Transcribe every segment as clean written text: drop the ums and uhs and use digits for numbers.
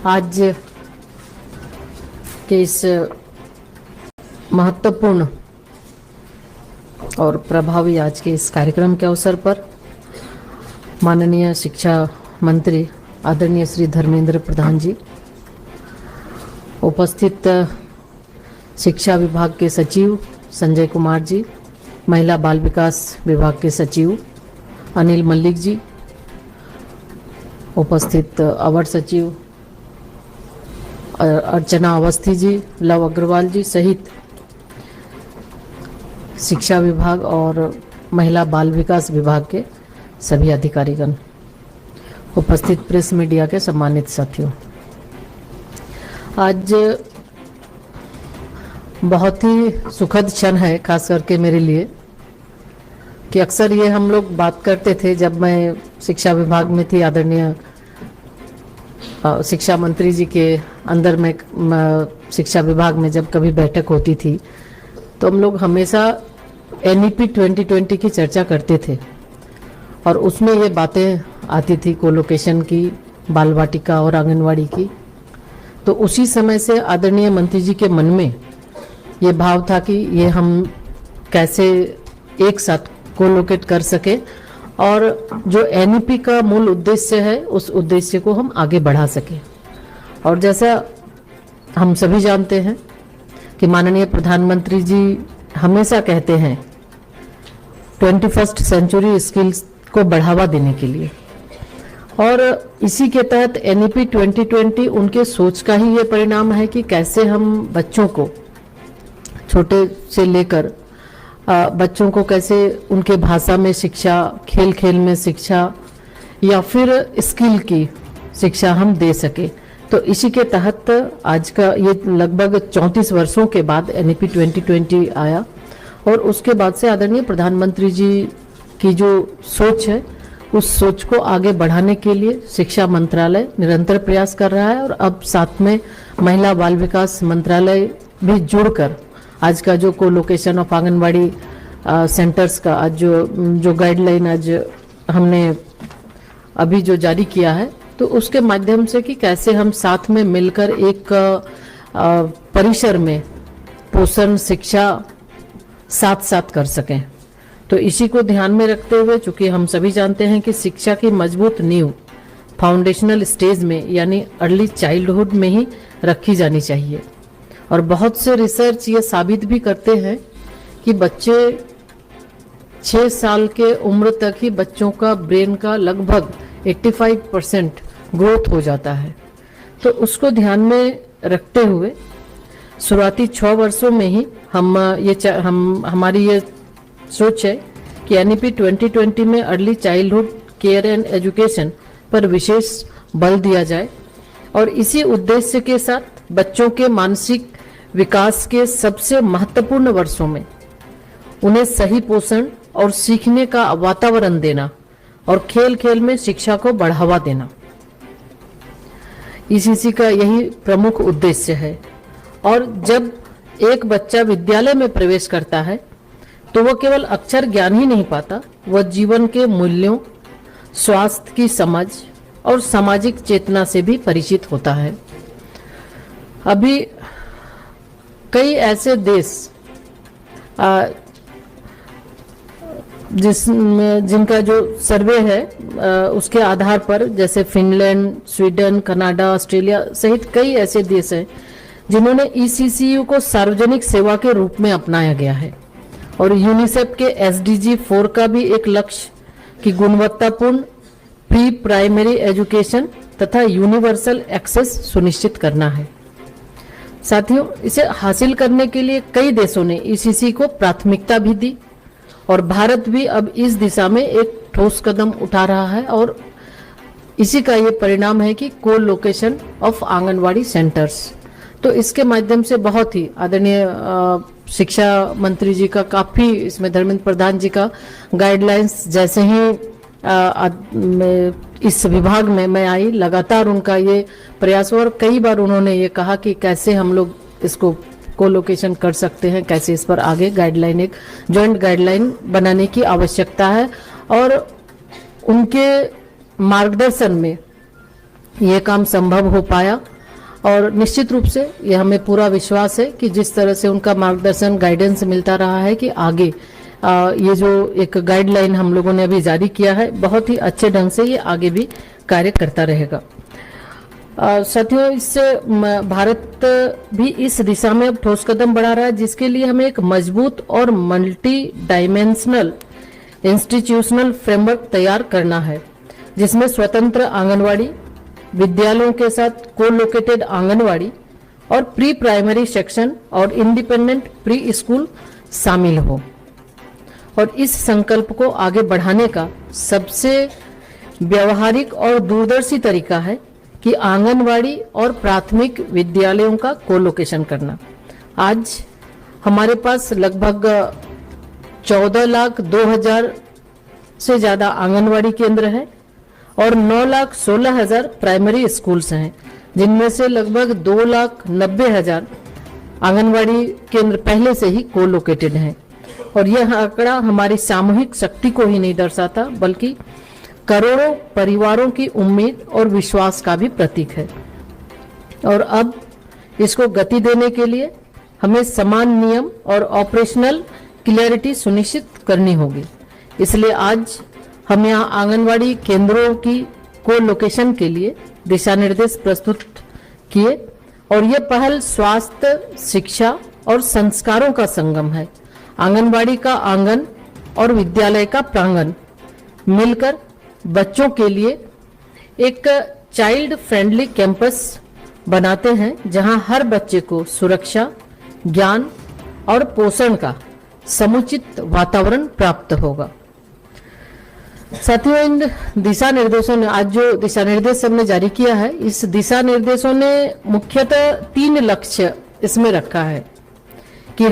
आज के इस महत्वपूर्ण और प्रभावी आज के इस कार्यक्रम के अवसर पर माननीय शिक्षा मंत्री आदरणीय श्री धर्मेंद्र प्रधान जी, उपस्थित शिक्षा विभाग के सचिव संजय कुमार जी, महिला बाल विकास विभाग के सचिव अनिल मल्लिक जी, उपस्थित अवर सचिव अर्चना अवस्थी जी, लव अग्रवाल जी सहित शिक्षा विभाग और महिला बाल विकास विभाग के सभी अधिकारीगण, उपस्थित प्रेस मीडिया के सम्मानित साथियों, आज बहुत ही सुखद क्षण है खास करके मेरे लिए कि अक्सर ये हम लोग बात करते थे जब मैं शिक्षा विभाग में थी। आदरणीय शिक्षा मंत्री जी के अंदर में शिक्षा विभाग में जब कभी बैठक होती थी तो हम लोग हमेशा NEP 2020 की चर्चा करते थे और उसमें ये बातें आती थी कोलोकेशन की, बाल वाटिका और आंगनवाड़ी की। तो उसी समय से आदरणीय मंत्री जी के मन में ये भाव था कि ये हम कैसे एक साथ कोलोकेट कर सके और जो NEP का मूल उद्देश्य है उस उद्देश्य को हम आगे बढ़ा सके। और जैसा हम सभी जानते हैं कि माननीय प्रधानमंत्री जी हमेशा कहते हैं 21st सेंचुरी स्किल्स को बढ़ावा देने के लिए, और इसी के तहत NEP 2020 उनके सोच का ही ये परिणाम है कि कैसे हम बच्चों को छोटे से लेकर बच्चों को कैसे उनके भाषा में शिक्षा, खेल खेल में शिक्षा या फिर स्किल की शिक्षा हम दे सके। तो इसी के तहत आज का ये लगभग 34 वर्षों के बाद NEP 2020 आया और उसके बाद से आदरणीय प्रधानमंत्री जी की जो सोच है उस सोच को आगे बढ़ाने के लिए शिक्षा मंत्रालय निरंतर प्रयास कर रहा है और अब साथ में महिला बाल विकास मंत्रालय भी जुड़कर आज का जो कोलोकेशन ऑफ आंगनवाड़ी सेंटर्स का आज जो गाइडलाइन आज हमने अभी जो जारी किया है, तो उसके माध्यम से कि कैसे हम साथ में मिलकर एक परिसर में पोषण शिक्षा साथ साथ कर सकें। तो इसी को ध्यान में रखते हुए, चूंकि हम सभी जानते हैं कि शिक्षा की मजबूत नींव फाउंडेशनल स्टेज में यानी अर्ली चाइल्डहुड में ही रखी जानी चाहिए। और बहुत से रिसर्च ये साबित भी करते हैं कि बच्चे 6 साल के उम्र तक ही बच्चों का ब्रेन का लगभग 85% ग्रोथ हो जाता है। तो उसको ध्यान में रखते हुए शुरुआती 6 वर्षों में ही हमारी ये सोच है कि NEP 2020 में early childhood care and education पर विशेष बल दिया जाए और इसी उद्देश्य के साथ बच्चों के मानसिक विकास के सबसे महत्वपूर्ण वर्षों में उन्हें सही पोषण और सीखने का वातावरण देना और खेल खेल में शिक्षा को बढ़ावा देना, इसी का यही प्रमुख उद्देश्य है। और जब एक बच्चा विद्यालय में प्रवेश करता है तो वह केवल अक्षर ज्ञान ही नहीं पाता, वह जीवन के मूल्यों, स्वास्थ्य की समझ और सामाजिक चेतना से भी परिचित होता है। अभी कई ऐसे देश जिनका जो सर्वे है उसके आधार पर, जैसे फिनलैंड, स्वीडन, कनाडा, ऑस्ट्रेलिया सहित कई ऐसे देश हैं जिन्होंने ECCU को सार्वजनिक सेवा के रूप में अपनाया गया है। और यूनिसेफ के SDG 4 का भी एक लक्ष्य कि गुणवत्तापूर्ण प्री प्राइमरी एजुकेशन तथा यूनिवर्सल एक्सेस सुनिश्चित करना है। साथियों, इसे हासिल करने के लिए कई देशों ने ECC को प्राथमिकता भी दी और भारत भी अब इस दिशा में एक ठोस कदम उठा रहा है और इसी का ये परिणाम है कि कोलोकेशन ऑफ आंगनवाड़ी सेंटर्स। तो इसके माध्यम से बहुत ही आदरणीय शिक्षा मंत्री जी का काफ़ी इसमें धर्मेंद्र प्रधान जी का गाइडलाइंस जैसे ही इस विभाग में मैं आई, लगातार उनका ये प्रयास हुआ और कई बार उन्होंने ये कहा कि कैसे हम लोग इसको कोलोकेशन कर सकते हैं, कैसे इस पर आगे गाइडलाइन, एक जॉइंट गाइडलाइन बनाने की आवश्यकता है। और उनके मार्गदर्शन में ये काम संभव हो पाया और निश्चित रूप से ये हमें पूरा विश्वास है कि जिस तरह से उनका मार्गदर्शन गाइडेंस मिलता रहा है कि आगे ये जो एक गाइडलाइन हम लोगों ने अभी जारी किया है बहुत ही अच्छे ढंग से ये आगे भी कार्य करता रहेगा। साथियों, इससे भारत भी इस दिशा में अब ठोस कदम बढ़ा रहा है, जिसके लिए हमें एक मजबूत और मल्टी डायमेंशनल इंस्टीट्यूशनल फ्रेमवर्क तैयार करना है, जिसमें स्वतंत्र आंगनवाड़ी विद्यालयों के साथ को-लोकेटेड आंगनवाड़ी और प्री प्राइमरी सेक्शन और इंडिपेंडेंट प्री स्कूल शामिल हो। और इस संकल्प को आगे बढ़ाने का सबसे व्यवहारिक और दूरदर्शी तरीका है कि आंगनवाड़ी और प्राथमिक विद्यालयों का को-लोकेशन करना। आज हमारे पास लगभग 14,02,000 से ज्यादा आंगनवाड़ी केंद्र है और 9,16,000 प्राइमरी स्कूल्स हैं, जिनमें से लगभग 2,90,000 आंगनवाड़ी केंद्र पहले से ही को-लोकेटेड हैं। और यह आंकड़ा हमारी सामूहिक शक्ति को ही नहीं दर्शाता, बल्कि करोड़ों परिवारों की उम्मीद और विश्वास का भी प्रतीक है। और अब इसको गति देने के लिए हमें समान नियम और ऑपरेशनल क्लियरिटी सुनिश्चित करनी होगी। इसलिए आज हम यहाँ आंगनवाड़ी केंद्रों की को लोकेशन के लिए दिशा निर्देश प्रस्तुत किए और ये पहल स्वास्थ्य, शिक्षा और संस्कारों का संगम है। आंगनवाड़ी का आंगन और विद्यालय का प्रांगण मिलकर बच्चों के लिए एक चाइल्ड फ्रेंडली कैंपस बनाते हैं, जहां हर बच्चे को सुरक्षा, ज्ञान और पोषण का समुचित वातावरण प्राप्त होगा। साथियों, इन दिशा निर्देशों ने आज जो दिशा निर्देश हमने जारी किया है, इस दिशा निर्देशों ने मुख्यतः 3 लक्ष्य इसमें रखा है कि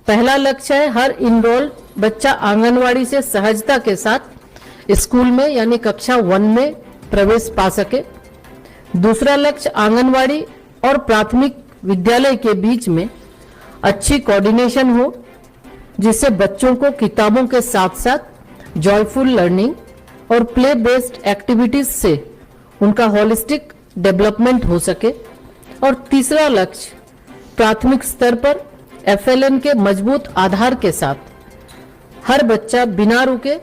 पहला लक्ष्य है हर इनरोल्ड बच्चा आंगनवाड़ी से सहजता के साथ स्कूल में यानी कक्षा 1 में प्रवेश पा सके। दूसरा लक्ष्य आंगनवाड़ी और प्राथमिक विद्यालय के बीच में अच्छी कोऑर्डिनेशन हो, जिससे बच्चों को किताबों के साथ साथ जॉयफुल लर्निंग और प्ले बेस्ड एक्टिविटीज से उनका होलिस्टिक डेवलपमेंट हो सके। और तीसरा लक्ष्य प्राथमिक स्तर पर FLN के मजबूत आधार के साथ हर बच्चा बिना रुके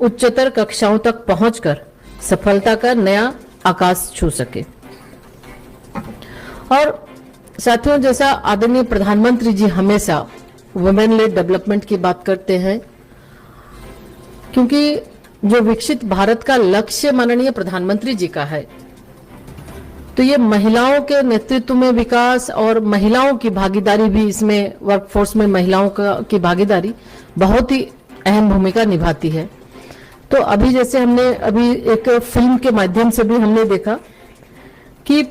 उच्चतर कक्षाओं तक पहुंचकर सफलता का नया आकाश छू सके। और साथियों, जैसा आदरणीय प्रधानमंत्री जी हमेशा वुमेन लेड डेवलपमेंट की बात करते हैं, क्योंकि जो विकसित भारत का लक्ष्य माननीय प्रधानमंत्री जी का है, तो ये महिलाओं के नेतृत्व में विकास और महिलाओं की भागीदारी भी, इसमें वर्कफोर्स में महिलाओं की भागीदारी बहुत ही अहम भूमिका निभाती है। तो अभी जैसे हमने अभी एक फिल्म के माध्यम से भी हमने देखा कि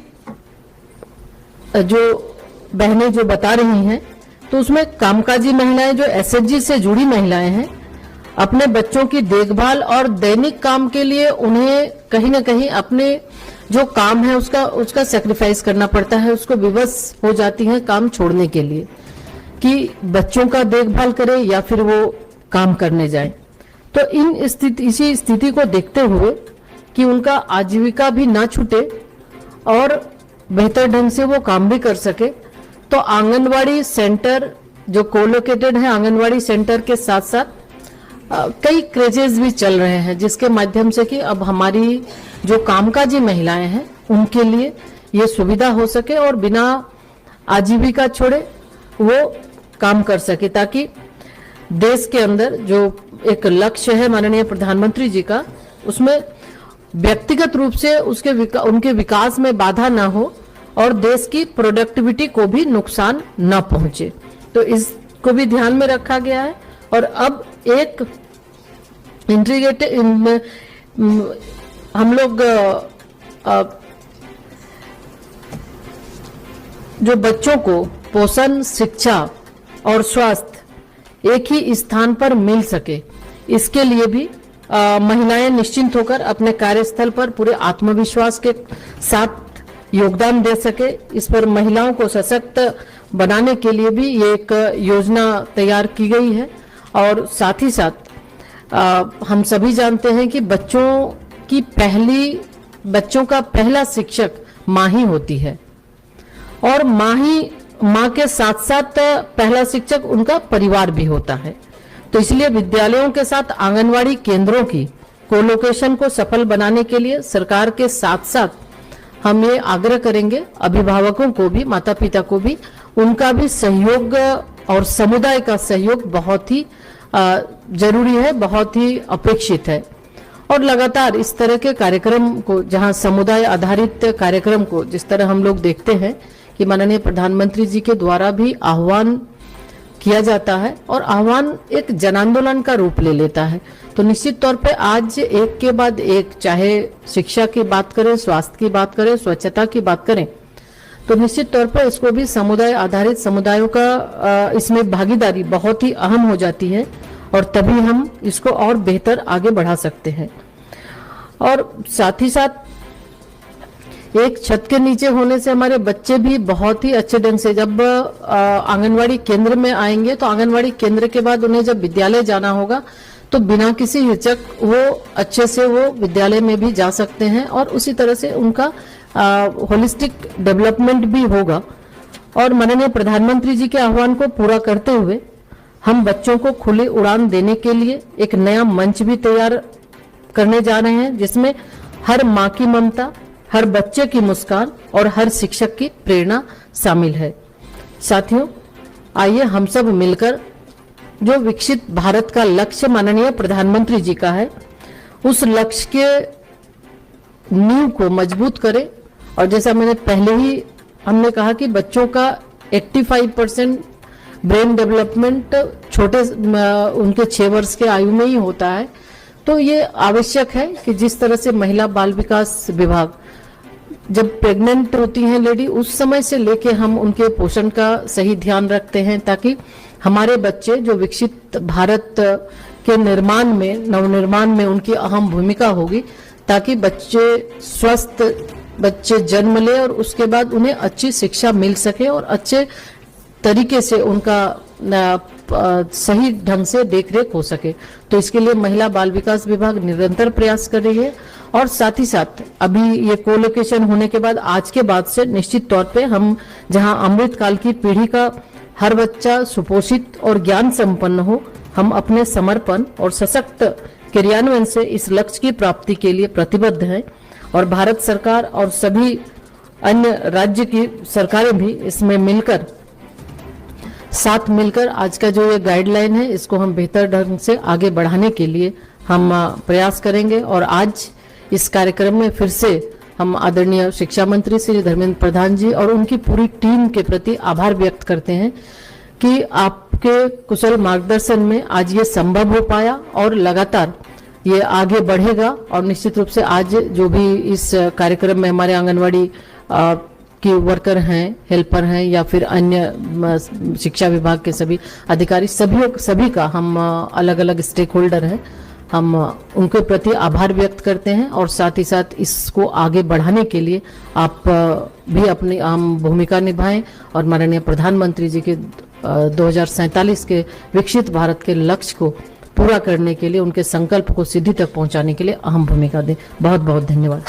जो बहनें जो बता रही हैं, तो उसमें कामकाजी महिलाएं जो SHG से जुड़ी महिलाएं हैं, अपने बच्चों की देखभाल और दैनिक काम के लिए उन्हें कहीं ना कहीं अपने जो काम है उसका सैक्रिफाइस करना पड़ता है, उसको विवश हो जाती हैं काम छोड़ने के लिए कि बच्चों का देखभाल करे या फिर वो काम करने जाए। तो इसी स्थिति को देखते हुए कि उनका आजीविका भी ना छूटे और बेहतर ढंग से वो काम भी कर सके, तो आंगनवाड़ी सेंटर जो कोलोकेटेड है, आंगनवाड़ी सेंटर के साथ साथ कई क्रेजेस भी चल रहे हैं, जिसके माध्यम से कि अब हमारी जो कामकाजी महिलाएं हैं उनके लिए ये सुविधा हो सके और बिना आजीविका छोड़े वो काम कर सके, ताकि देश के अंदर जो एक लक्ष्य है माननीय प्रधानमंत्री जी का, उसमें व्यक्तिगत रूप से उनके विकास में बाधा ना हो और देश की प्रोडक्टिविटी को भी नुकसान ना पहुंचे। तो इसको भी ध्यान में रखा गया है। और अब एक इंटीग्रेटेड हम लोग जो बच्चों को पोषण, शिक्षा और स्वास्थ्य एक ही स्थान पर मिल सके, इसके लिए भी महिलाएं निश्चिंत होकर अपने कार्यस्थल पर पूरे आत्मविश्वास के साथ योगदान दे सके। इस पर महिलाओं को सशक्त बनाने के लिए भी ये एक योजना तैयार की गई है। और साथ ही साथ हम सभी जानते हैं कि बच्चों का पहला शिक्षक माँ ही होती है। और माँ के साथ साथ पहला शिक्षक उनका परिवार भी होता है। तो इसलिए विद्यालयों के साथ आंगनवाड़ी केंद्रों की कोलोकेशन को सफल बनाने के लिए सरकार के साथ साथ हम ये आग्रह करेंगे अभिभावकों को भी, माता पिता को भी, उनका भी सहयोग और समुदाय का सहयोग बहुत ही जरूरी है, बहुत ही अपेक्षित है। और लगातार इस तरह के कार्यक्रम को, जहां समुदाय आधारित कार्यक्रम को जिस तरह हम लोग देखते हैं कि माननीय प्रधानमंत्री जी के द्वारा भी आह्वान किया जाता है और आह्वान एक जन आंदोलन का रूप ले लेता है, तो निश्चित तौर पे आज एक के बाद एक, चाहे शिक्षा की बात करें, स्वास्थ्य की बात करें, स्वच्छता की बात करें, तो निश्चित तौर पर इसको भी समुदाय आधारित समुदायों का इसमें भागीदारी बहुत ही अहम हो जाती है और तभी हम इसको और बेहतर आगे बढ़ा सकते हैं। और साथ ही साथ एक छत के नीचे होने से हमारे बच्चे भी बहुत ही अच्छे ढंग से जब आंगनवाड़ी केंद्र में आएंगे, तो आंगनवाड़ी केंद्र के बाद उन्हें जब विद्यालय जाना होगा तो बिना किसी हिचक वो अच्छे से वो विद्यालय में भी जा सकते हैं और उसी तरह से उनका होलिस्टिक डेवलपमेंट भी होगा। और माननीय प्रधानमंत्री जी के आह्वान को पूरा करते हुए हम बच्चों को खुली उड़ान देने के लिए एक नया मंच भी तैयार करने जा रहे हैं, जिसमें हर माँ की ममता, हर बच्चे की मुस्कान और हर शिक्षक की प्रेरणा शामिल है। साथियों, आइए हम सब मिलकर जो विकसित भारत का लक्ष्य माननीय प्रधानमंत्री जी का है, उस लक्ष्य के नींव को मजबूत करें। और जैसा मैंने पहले ही हमने कहा कि बच्चों का 85% ब्रेन डेवलपमेंट छोटे उनके 6 वर्ष के आयु में ही होता है, तो ये आवश्यक है कि जिस तरह से महिला बाल विकास विभाग जब प्रेग्नेंट होती हैं लेडी, उस समय से लेके हम उनके पोषण का सही ध्यान रखते हैं, ताकि हमारे बच्चे जो विकसित भारत के निर्माण में, नवनिर्माण में उनकी अहम भूमिका होगी, ताकि बच्चे स्वस्थ बच्चे जन्म ले और उसके बाद उन्हें अच्छी शिक्षा मिल सके और अच्छे तरीके से उनका सही ढंग से देखरेख हो सके। तो इसके लिए महिला बाल विकास विभाग निरंतर प्रयास कर रही है। और साथ ही साथ अभी ये कोलोकेशन होने के बाद आज के बाद से निश्चित तौर पे हम जहां अमृत काल की पीढ़ी का हर बच्चा सुपोषित और ज्ञान संपन्न हो, हम अपने समर्पण और सशक्त क्रियान्वयन से इस लक्ष्य की प्राप्ति के लिए प्रतिबद्ध हैं। और भारत सरकार और सभी अन्य राज्य की सरकारें भी इसमें मिलकर, साथ मिलकर आज का जो ये गाइडलाइन है, इसको हम बेहतर ढंग से आगे बढ़ाने के लिए हम प्रयास करेंगे। और आज इस कार्यक्रम में फिर से हम आदरणीय शिक्षा मंत्री श्री धर्मेंद्र प्रधान जी और उनकी पूरी टीम के प्रति आभार व्यक्त करते हैं कि आपके कुशल मार्गदर्शन में आज ये संभव हो पाया और लगातार ये आगे बढ़ेगा। और निश्चित रूप से आज जो भी इस कार्यक्रम में हमारे आंगनवाड़ी की वर्कर हैं, हेल्पर हैं या फिर अन्य शिक्षा विभाग के सभी अधिकारी, सभी का हम अलग अलग स्टेक होल्डर हैं, हम उनके प्रति आभार व्यक्त करते हैं। और साथ ही साथ इसको आगे बढ़ाने के लिए आप भी अपनी अहम भूमिका निभाएं और माननीय प्रधानमंत्री जी के 2047 के विकसित भारत के लक्ष्य को पूरा करने के लिए, उनके संकल्प को सिद्धि तक पहुंचाने के लिए अहम भूमिका दें। बहुत बहुत धन्यवाद।